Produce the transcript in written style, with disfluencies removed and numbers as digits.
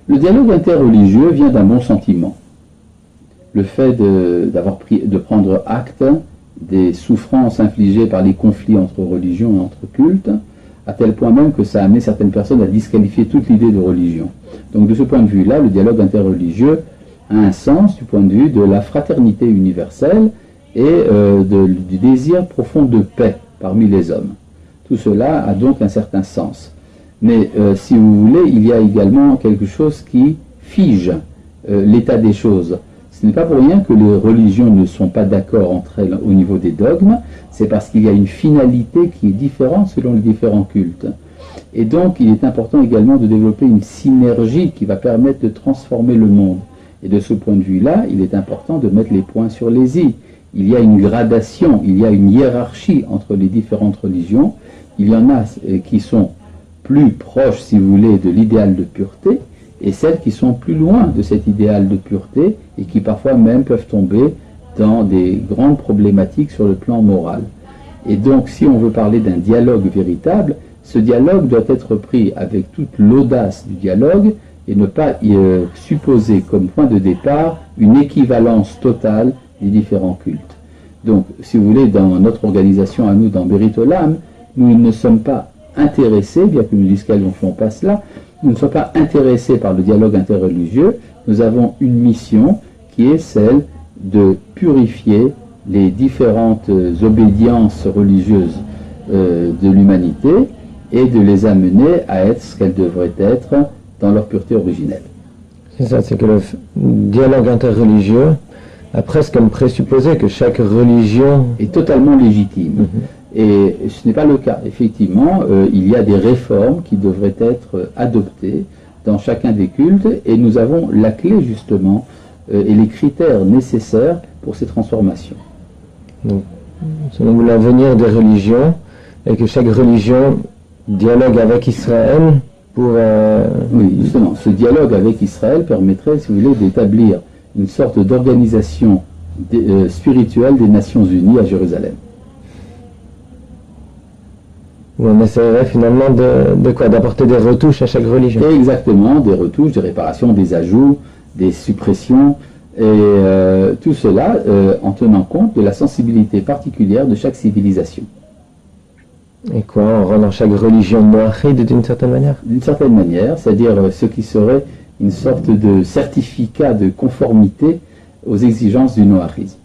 Le dialogue interreligieux vient d'un bon sentiment. Le fait de prendre acte des souffrances infligées par les conflits entre religions et entre cultes, à tel point même que ça a amené certaines personnes à disqualifier toute l'idée de religion. Donc de ce point de vue-là, le dialogue interreligieux a un sens du point de vue de la fraternité universelle et du désir profond de paix parmi les hommes. Tout cela a donc un certain sens. Mais si vous voulez, il y a également quelque chose qui fige l'état des choses. Ce n'est pas pour rien que les religions ne sont pas d'accord entre elles au niveau des dogmes, c'est parce qu'il y a une finalité qui est différente selon les différents cultes. Et donc il est important également de développer une synergie qui va permettre de transformer le monde. Et de ce point de vue-là, il est important de mettre les points sur les i. Il y a une gradation, il y a une hiérarchie entre les différentes religions. Il y en a qui sont plus proches, si vous voulez, de l'idéal de pureté, et celles qui sont plus loin de cet idéal de pureté, et qui parfois même peuvent tomber dans des grandes problématiques sur le plan moral. Et donc, si on veut parler d'un dialogue véritable, ce dialogue doit être pris avec toute l'audace du dialogue, et ne pas supposer comme point de départ une équivalence totale des différents cultes. Donc, si vous voulez, dans notre organisation à nous, dans Berit Olam, nous ne sommes pas intéressés, bien que nous ne font pas cela, nous ne sommes pas intéressés par le dialogue interreligieux. Nous avons une mission qui est celle de purifier les différentes obédiences religieuses de l'humanité et de les amener à être ce qu'elles devraient être dans leur pureté originelle. C'est ça, c'est que le dialogue interreligieux a presque comme présupposé que chaque religion est totalement légitime. Et ce n'est pas le cas. Effectivement, il y a des réformes qui devraient être adoptées dans chacun des cultes, et nous avons la clé justement et les critères nécessaires pour ces transformations. Donc, selon l'avenir des religions, et que chaque religion dialogue avec Israël pour... Oui, justement, ce dialogue avec Israël permettrait, si vous voulez, d'établir une sorte d'organisation spirituelle des Nations Unies à Jérusalem. Où on essaierait finalement de quoi? D'apporter des retouches à chaque religion. Exactement, des retouches, des réparations, des ajouts, des suppressions, et tout cela en tenant compte de la sensibilité particulière de chaque civilisation. Et quoi, en rendant chaque religion noachide d'une certaine manière? D'une certaine manière, c'est-à-dire ce qui serait une sorte de certificat de conformité aux exigences du noachisme.